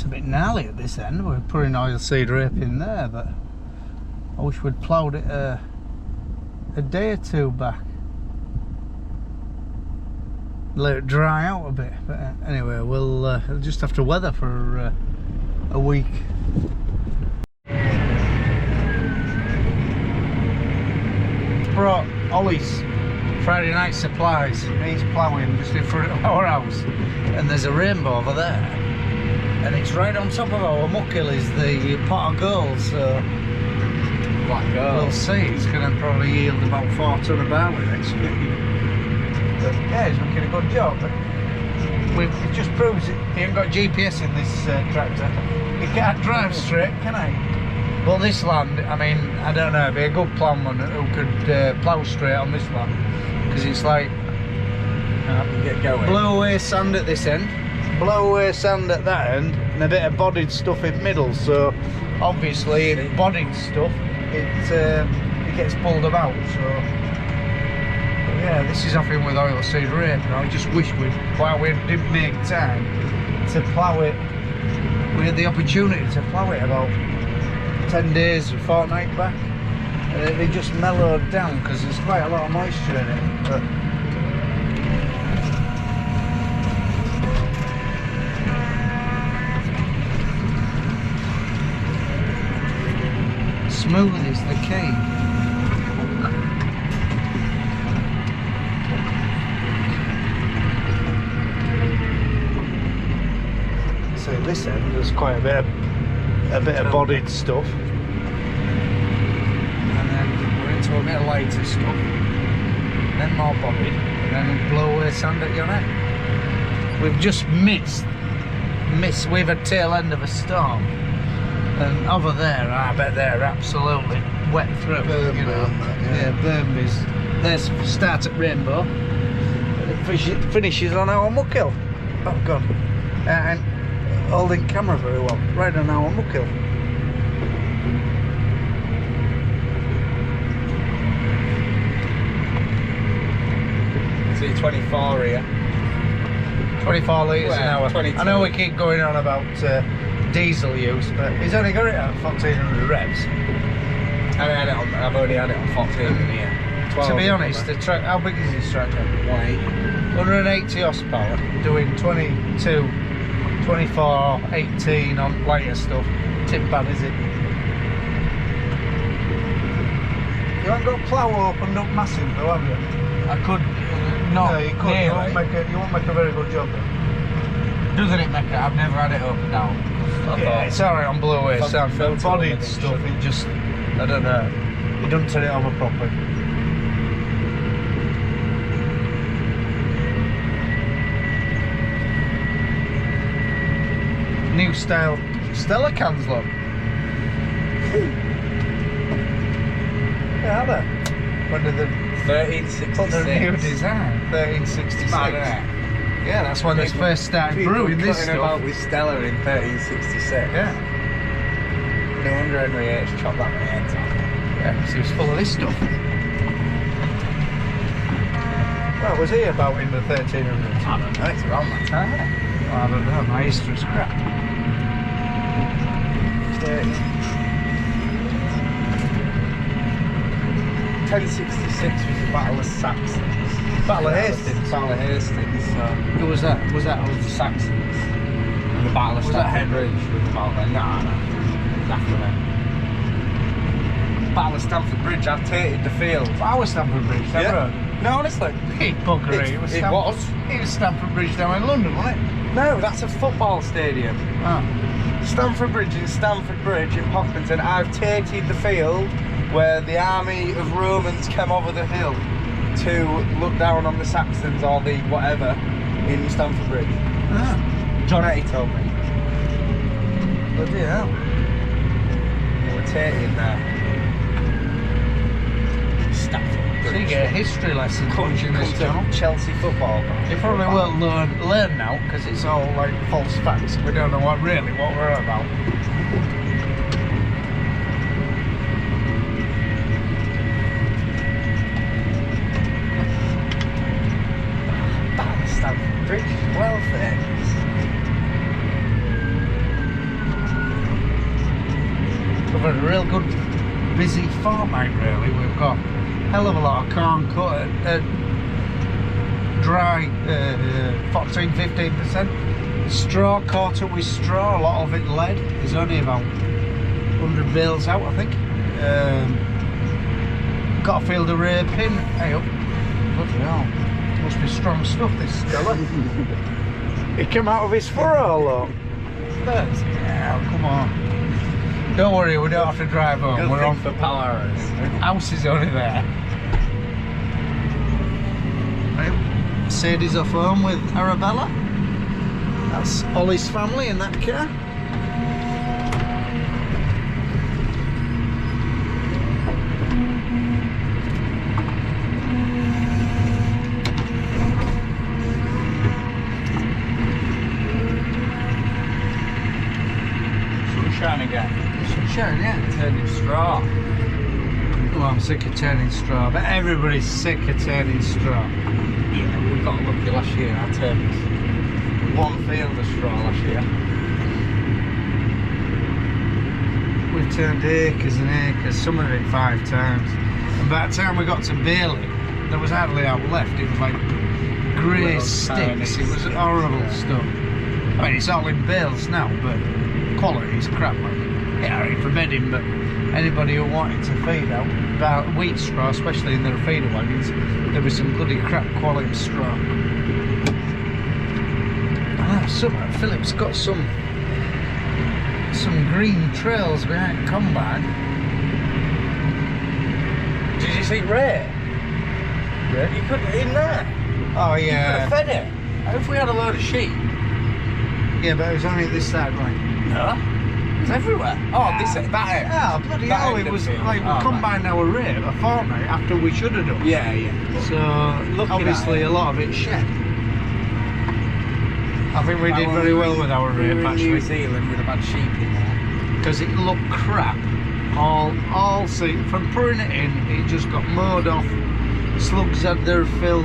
It's a bit gnarly at this end. We're putting oilseed rape in there, but I wish we'd ploughed it a day or two back. Let it dry out a bit. But anyway, we'll just have to weather for a week. Brought Ollie's Friday night supplies. He's ploughing just in front of our house, and there's a rainbow over there, and it's right on top of our muck hill is the pot of gold, so Black gold. we'll see. It's going to probably yield about 4 ton of barley next week. But yeah, he's making a good job. It just proves it. He ain't got GPS in this tractor. He can't drive straight, can he? Well, this land, I mean, I don't know, it'd be a good ploughman who could plough straight on this land, because it's like Get going. blow away sand at this end, blow away sand at that end, and a bit of bodied stuff in the middle. So obviously, in bodied stuff, it gets pulled about. So but yeah, this is off in with oilseed rape. I just wish we didn't make time to plough it. We had the opportunity to plough it about 10 days, a fortnight back, and they just mellowed down because there's quite a lot of moisture in it. But smooth is the key. So this end there's quite a bit of bodied stuff, and then we're into a bit of lighter stuff, then more bodied, and then blow away sand at your end. We've just missed we've a tail end of a storm, and over there I bet they're absolutely wet through. You know, yeah, Burnby's. They start at Rainbow and it finishes on our muck hill. Oh god, and holding camera very well, right on our muck hill. See 24 here. 24 litres an hour. 22. I know we keep going on about diesel use, but he's only got it at 1400 revs. I've only had it on 14 in here. 12 To be honest, the track, how big is this tractor? 180 horsepower, doing 22, 24, 18 on lighter stuff. Tip bad, is it? You haven't got plough opened up massive though, have you? I could not. No, you could. You won't make a very good job then. Doesn't it make it? I've never had it up and down. Yeah, it's alright on blow away sound, but filter bodied it, stuff, it just, I don't know, you don't turn it over properly. New style Stella cans, look. Yeah, are they? When did they put the new 1366. design? 1366. Mad, isn't it? Yeah, that's when they first started brewing this Cutting stuff. about with Stella in 1366. Yeah. No wonder Henry H chopped that many heads off. Yeah, because he was full of this stuff. Well, was he about in the 1300s? I don't know, it's around that time. Well, I don't know, my history's crap. 1066 was the Battle of Saxons. Battle of Hastings? Battle of Hastings, so... Who was that? Was that the Saxons? And the Battle of Was that Stamford Henry? Bridge was about then. No. It's after then. Battle of Stamford Bridge, I've tated the field. I was Stamford Bridge, never heard. No, honestly. Hey, buggery. It was Stamford Bridge down in London, wasn't it? No, that's a football stadium. Ah. Stamford Bridge in Stamford Bridge in Pocklington. I've tated the field where the army of Romans came over the hill to look down on the Saxons or the whatever in Stamford Bridge. Ah. John Etty told me. Bloody hell. We're tating there. Stamford So you Bridge. get a history lesson watching this channel. Chelsea football. You probably will learn now, because it's all like false facts. We don't know what we're about. Stamford Bridge is well famous. had a real good busy fortnight really. We've got a hell of a lot of corn cut at dry 14-15%. Straw caught up with straw, a lot of it lead. There's only about 100 bales out, I think. Got a field of raping. Hey up. Bloody hell. Must be strong stuff, this Stella. He came out of his furrow, look. Yeah, come on. Don't worry, we don't have to drive home. Good We're thing on for Polaris. House is only there. Right. Sadie's off home with Arabella. That's Ollie's family in that car. Sunshine again. Sunshine, yeah. Turning straw. Oh, I'm sick of turning straw, but everybody's sick of turning straw. Yeah, we got lucky last year. I turned one field of straw last year. We've turned acres and acres, some of it 5 times. And by the time we got to Bailey, there was hardly out left. It was like grey Little sticks. tiny It was horrible stuff. I mean, it's all in bales now, but quality is crap. Like, yeah, I ain't for bedding, but anybody who wanted to feed out about wheat straw, especially in their feeder wagons, there was some bloody crap quality straw. Philip's got some green trails behind combine. Did you see Ray? Yeah. You could in there. Oh You could yeah. have fed it. If we had a load of sheep. Yeah, but it was only this side, right? No. It's everywhere. Oh, this that end. Yeah, bloody That hell, end it of was field. like we Oh, combined our rate a fortnight after we should have done. Yeah, yeah. So Looking obviously at a it. lot of it shed. I think we did very well with our we rape were in New actually, Zealand with a bad sheep in there. because it looked crap. All see from putting it in, it just got mowed off. Slugs had their fill,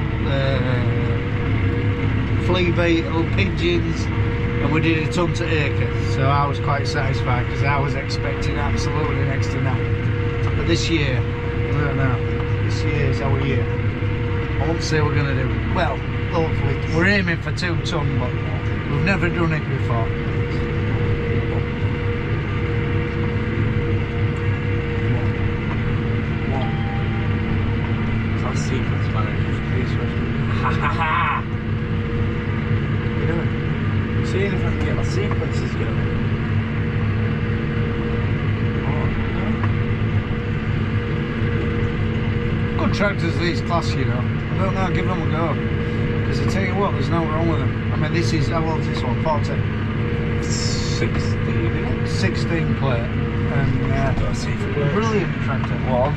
flea beetle, pigeons, and we did a ton to acre. So I was quite satisfied because I was expecting absolutely next to nothing. But this year, I don't know. This year is our year. I won't say we're going to do well. Hopefully, we're aiming for 2 ton, but we've never done it before. Class sequence manager. Ha ha ha! You know, Seeing if I can get my sequences going. good tractors these class, you know. I don't know, give them a go. Because I tell you what, there's nothing wrong with them. I mean, this is, how old's this one? 14? 16. 16 plate. And Let's see if it works. brilliant tractor. One.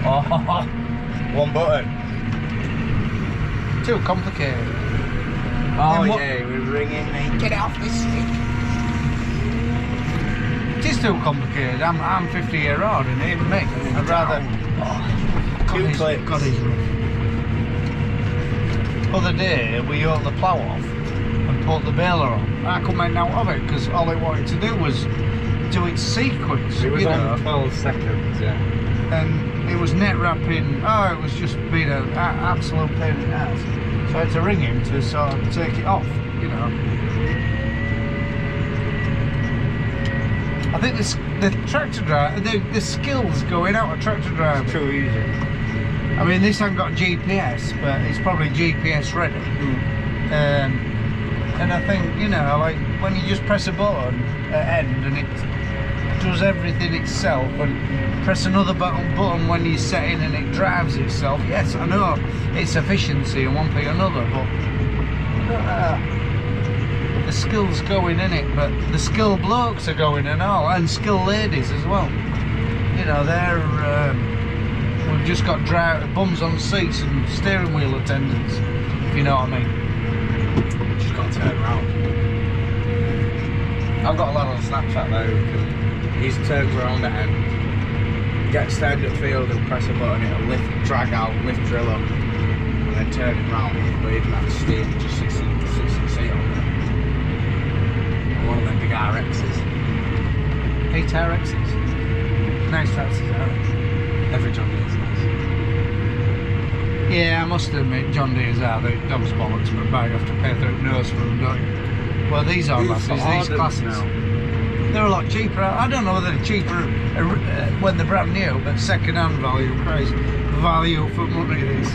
Oh, one button. Too complicated. Oh Then what- yeah, we're ringing me. Get off this stick. It is too complicated. I'm 50-year-old and even me. I'd rather... Two clicks. God, he's rough. Other day, we oiled the plough off and pulled the baler on. I couldn't make out of it because all it wanted to do was do its sequence, It was you on know. 12 seconds, yeah. And it was net wrapping. Oh, it was just being an absolute pain in the ass. So I had to ring him to sort of take it off, you know. I think the tractor drive, the skills going out of tractor driving. Too easy. I mean, this hasn't got GPS, but it's probably GPS ready. And I think, you know, like when you just press a button at end and it does everything itself, and press another button when you're setting and it drives itself. Yes, I know it's efficiency and one thing or another, but the skills going in it, but the skilled blokes are going and all, and skilled ladies as well. You know, they're we've just got bums on seats and steering wheel attendants, if you know what I mean. Just got to turn around. I've got a lot on Snapchat though. He turns around at end, gets stand up field and press a button, it'll lift, drag out, lift drill up, and then turn it round. But even that steer, just 60 seat on there. One of them big RXs. 8 RXs? most of them John Deere's are, those bollocks, but bag have to pay through nose for them, don't you? Well, these are lasses, these classes. Now. They're a lot cheaper. I don't know whether they're cheaper when they're brand new, but second-hand value, crazy value for money. These.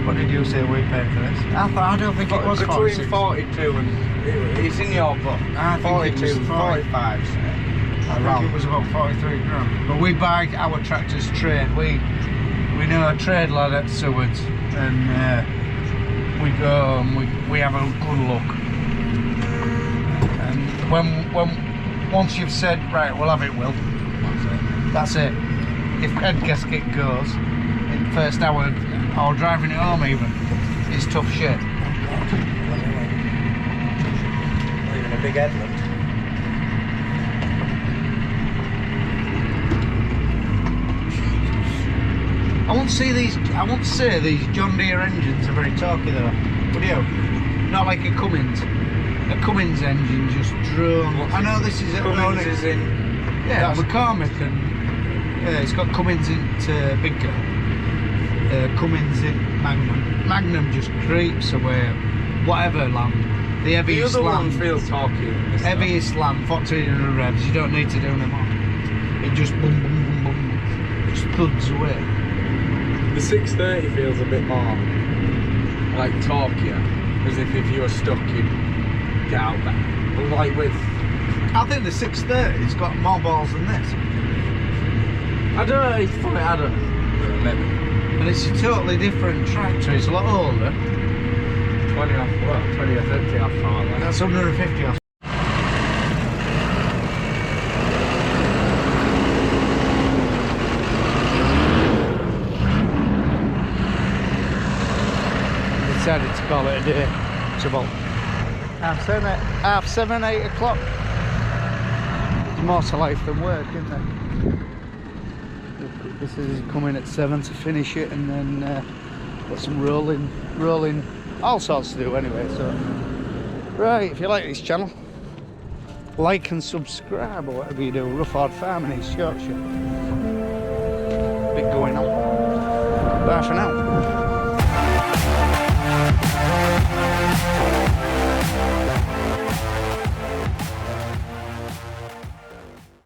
What did you say we paid for this? I don't think it was between 42 and it's in your book. I think 42, it was 45. I think it was about 43 grand. But we buy our tractors trade. We know a trade lad at Seward's, and we go and we have a good look. And when once you've said right, we'll have it, Will. That's it. If head gasket goes in the first hour or driving it home, even, it's tough shit. Even a big headland. I won't say these John Deere engines are very torquey though. Would you? Not like a Cummins. A Cummins engine just drone. I know this is Cummins is in. Yeah, McCormick and it's got Cummins into Big Girl. Cummins in Magnum. Magnum just creeps away. Whatever land. The heaviest The other land. one feels torquey. Heaviest land, 1400 revs. You don't need to do them on. It just boom, boom, boom, boom. Just thuds away. The 630 feels a bit more like torquey, as if you were stuck, you'd get out there. But like with, I think the 630's got more balls than this. I don't know, it's funny, I don't know. Maybe. And it's a totally different tractor. It's a lot older. 20 off, what? 20 or 30 off farther. That's 150 off. Decided to call it a day. It's about half seven, 8 o'clock. There's more to life than work, isn't there? This is coming at 7 to finish it, and then got some rolling, all sorts to do anyway. So, right, if you like this channel, like and subscribe or whatever you do. Rough Hard Farming in Yorkshire. Bit going on. Bye for now.